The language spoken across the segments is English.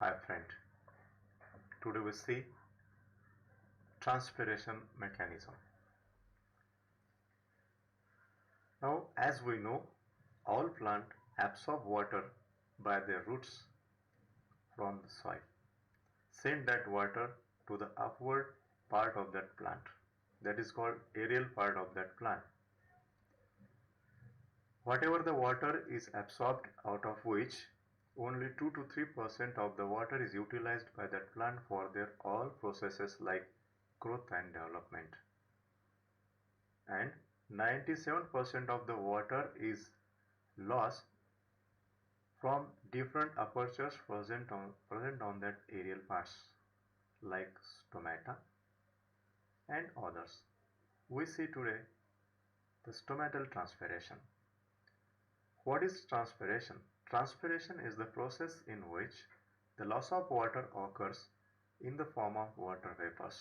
Hi friend, today we see transpiration mechanism. Now as we know, all plants absorb water by their roots from the soil. Send that water to the upward part of that plant. That is called aerial part of that plant. Whatever the water is absorbed, out of which only 2 to 3% of the water is utilized by that plant for their all processes like growth and development. And 97% of the water is lost from different apertures present on that aerial parts like stomata and others. We see today the stomatal transpiration. What is transpiration? Transpiration is the process in which the loss of water occurs in the form of water vapors.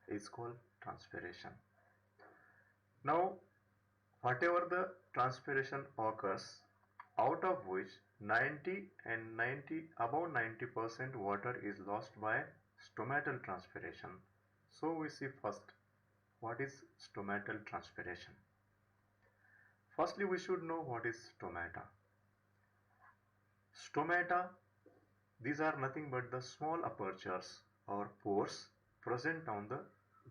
It's called transpiration. Now, whatever the transpiration occurs, out of which 90 and 90 above 90% water is lost by stomatal transpiration. So we see first what is stomatal transpiration. Firstly, we should know what is stomata. Stomata, these are nothing but the small apertures or pores present on the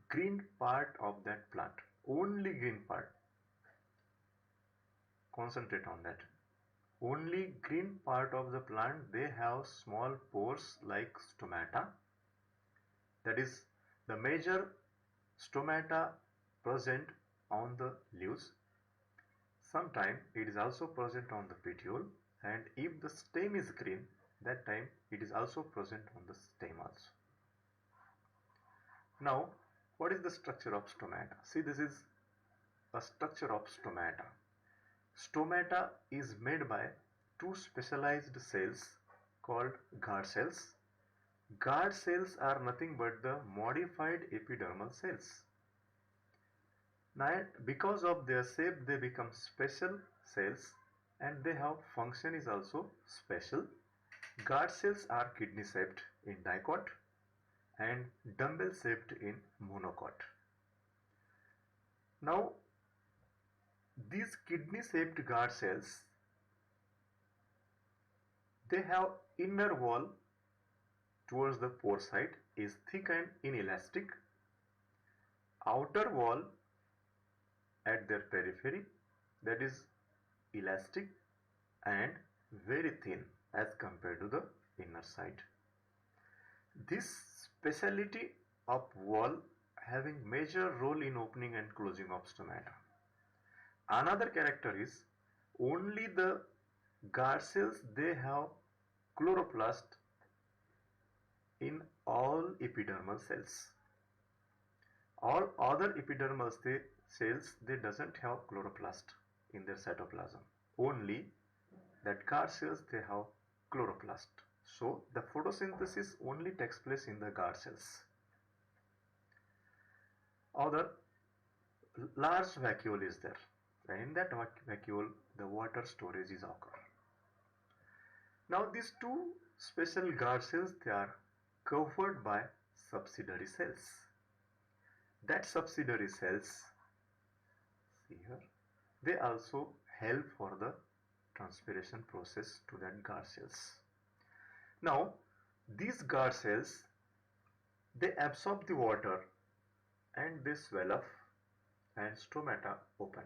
green part of that plant. Only green part. Concentrate on that. Only green part of the plant, they have small pores like stomata. That is the major stomata present on the leaves. Sometimes it is also present on the petiole, and if the stem is green, that time it is also present on the stem also. Now, what is the structure of stomata? See, this is a structure of stomata. Stomata is made by two specialized cells called guard cells. Guard cells are nothing but the modified epidermal cells. Now, because of their shape, they become special cells and they have function is also special. Guard cells are kidney shaped in dicot and dumbbell shaped in monocot. Now, these kidney shaped guard cells, they have inner wall towards the pore side is thick and inelastic, outer wall at their periphery, that is elastic and very thin as compared to the inner side. This speciality of wall having major role in opening and closing of stomata. Another character is only the guard cells, they have chloroplast in all epidermal cells. All other epidermal cells, they doesn't have chloroplast in their cytoplasm. Only that guard cells, they have chloroplast. So the photosynthesis only takes place in the guard cells. Other large vacuole is there, and in that vacuole the water storage is occur. Now these two special guard cells, they are covered by subsidiary cells. That subsidiary cells, see here, they also help for the transpiration process to that guard cells. Now these guard cells, they absorb the water and they swell up and stomata open.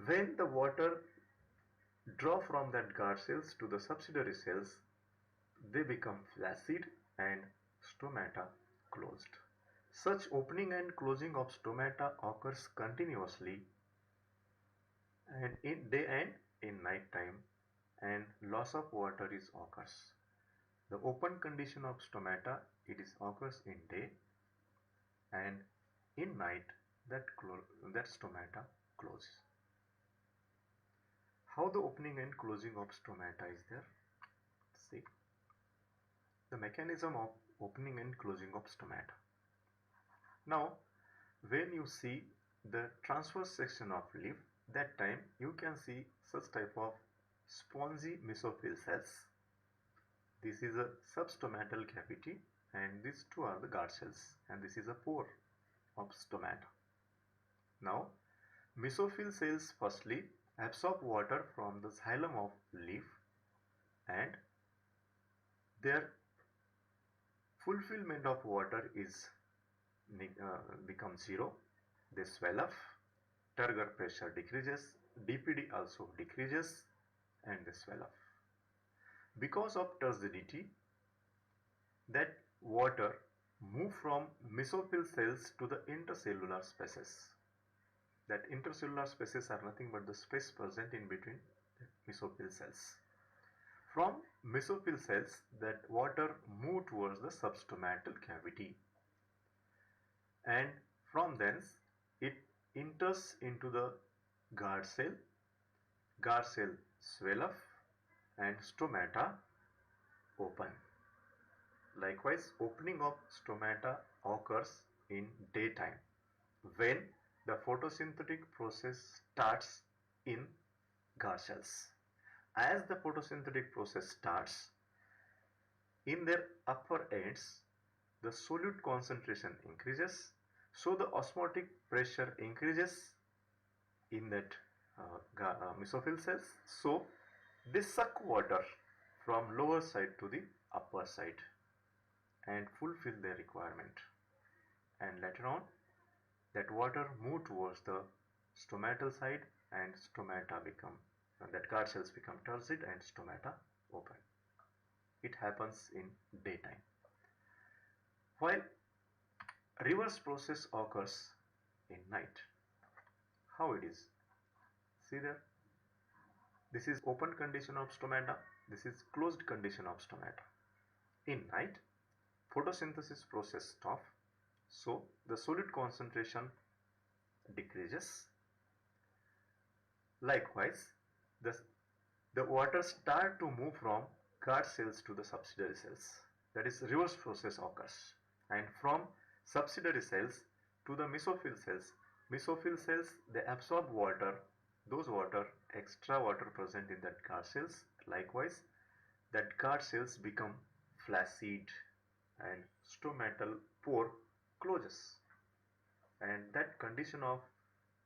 When the water draw from that guard cells to the subsidiary cells, they become flaccid and stomata closed. Such opening and closing of stomata occurs continuously and in day and in night time, and loss of water is occurs. The open condition of stomata, it is occurs in day, and in night that stomata closes. How the opening and closing of stomata is there? See the mechanism of opening and closing of stomata. Now when you see the transverse section of leaf, that time you can see such type of spongy mesophyll cells. This is a substomatal cavity and these two are the guard cells and this is a pore of stomata. Now, mesophyll cells firstly absorb water from the xylem of leaf and their fulfillment of water is becomes zero. They swell up, turgor pressure decreases, DPD also decreases and they swell up. Because of turgidity, that water move from mesophyll cells to the intercellular spaces. That intercellular spaces are nothing but the space present in between mesophyll cells. From mesophyll cells, that water move towards the substomatal cavity and from thence it enters into the guard cell swell up and stomata open. Likewise, opening of stomata occurs in daytime when the photosynthetic process starts in guard cells. As the photosynthetic process starts, in their upper ends, the solute concentration increases, so the osmotic pressure increases in that mesophyll cells. So they suck water from lower side to the upper side and fulfill their requirement. And later on, that water move towards the stomatal side and stomata become, that guard cells become turgid and stomata open. It happens in daytime. While reverse process occurs in night. How it is? See there? This is open condition of stomata. This is closed condition of stomata. In night, photosynthesis process stop. So the solute concentration decreases. Likewise, the water start to move from guard cells to the subsidiary cells. That is, reverse process occurs. And from subsidiary cells to the mesophyll cells. Mesophyll cells, they absorb water, those water, extra water present in that guard cells. Likewise, that guard cells become flaccid and stomatal pore closes. And that condition of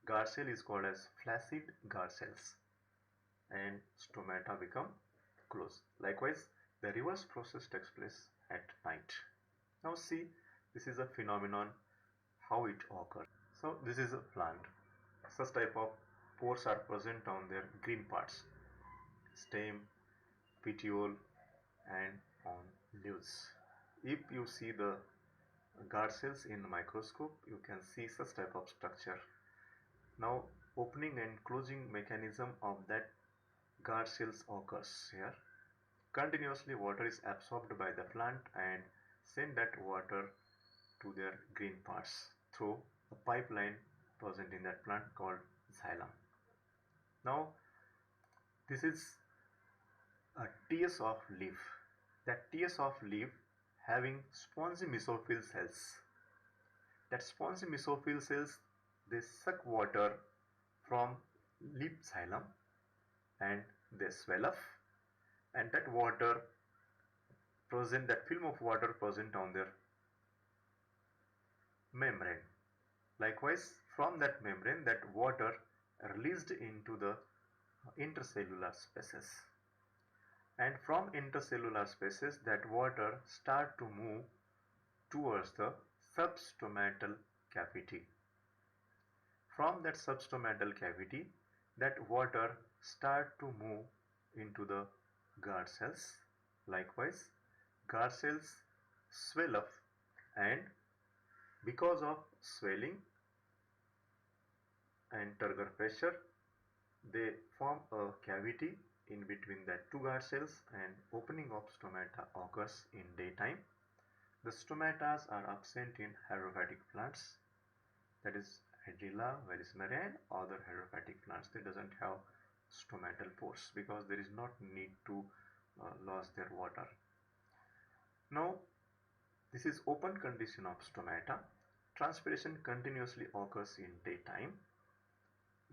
guard cell is called as flaccid guard cells and stomata become closed. Likewise, the reverse process takes place at night. Now see, this is a phenomenon how it occurs. So this is a plant. Such type of pores are present on their green parts, stem, petiole and on leaves. If you see the guard cells in microscope, you can see such type of structure. Now opening and closing mechanism of that guard cells occurs here. Continuously water is absorbed by the plant and send that water to their green parts through a pipeline present in that plant called xylem. Now this is a TS of leaf. That TS of leaf having spongy mesophyll cells. That spongy mesophyll cells, they suck water from leaf xylem and they swell up, and that water present, that film of water present on their membrane. Likewise, from that membrane, that water released into the intercellular spaces, and from intercellular spaces that water start to move towards the substomatal cavity. From that substomatal cavity, that water start to move into the guard cells. Likewise, guard cells swell up, and because of swelling and turgor pressure, they form a cavity in between the two guard cells, and opening of stomata occurs in daytime. The stomatas are absent in hydrophytic plants, that is Hydrilla, Verismeria and other hydrophytic plants. They doesn't have stomatal pores because there is not need to lose their water. Now this is open condition of stomata. Transpiration continuously occurs in daytime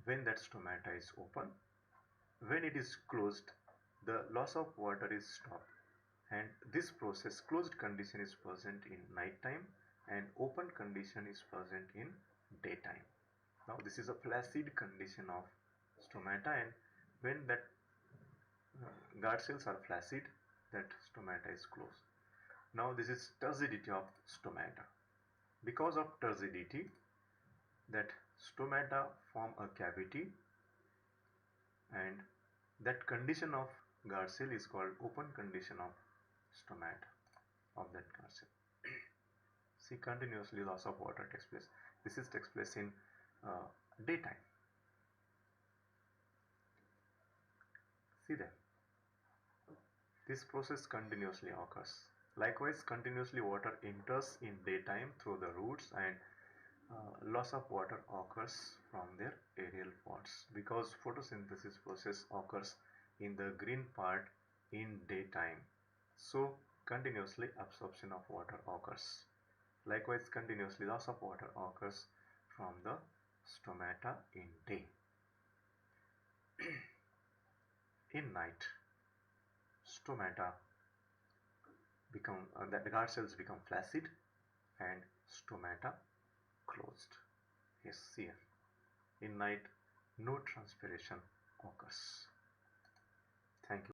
when that stomata is open. When it is closed, the loss of water is stopped and this process closed condition is present in night time and open condition is present in daytime. Now this is a flaccid condition of stomata, and when that guard cells are flaccid, that stomata is closed. Now this is turgidity of stomata. Because of turgidity, that stomata form a cavity, and that condition of guard cell is called open condition of stomata of that guard cell. See, continuously loss of water takes place. This is takes place in daytime. See there. This process continuously occurs. Likewise, continuously water enters in daytime through the roots, and loss of water occurs from their aerial pods because photosynthesis process occurs in the green part in daytime. So continuously absorption of water occurs. Likewise, continuously loss of water occurs from the stomata in day. In night, stomata become the guard cells become flaccid and stomata closed. Yes, here in night no transpiration occurs. Thank you.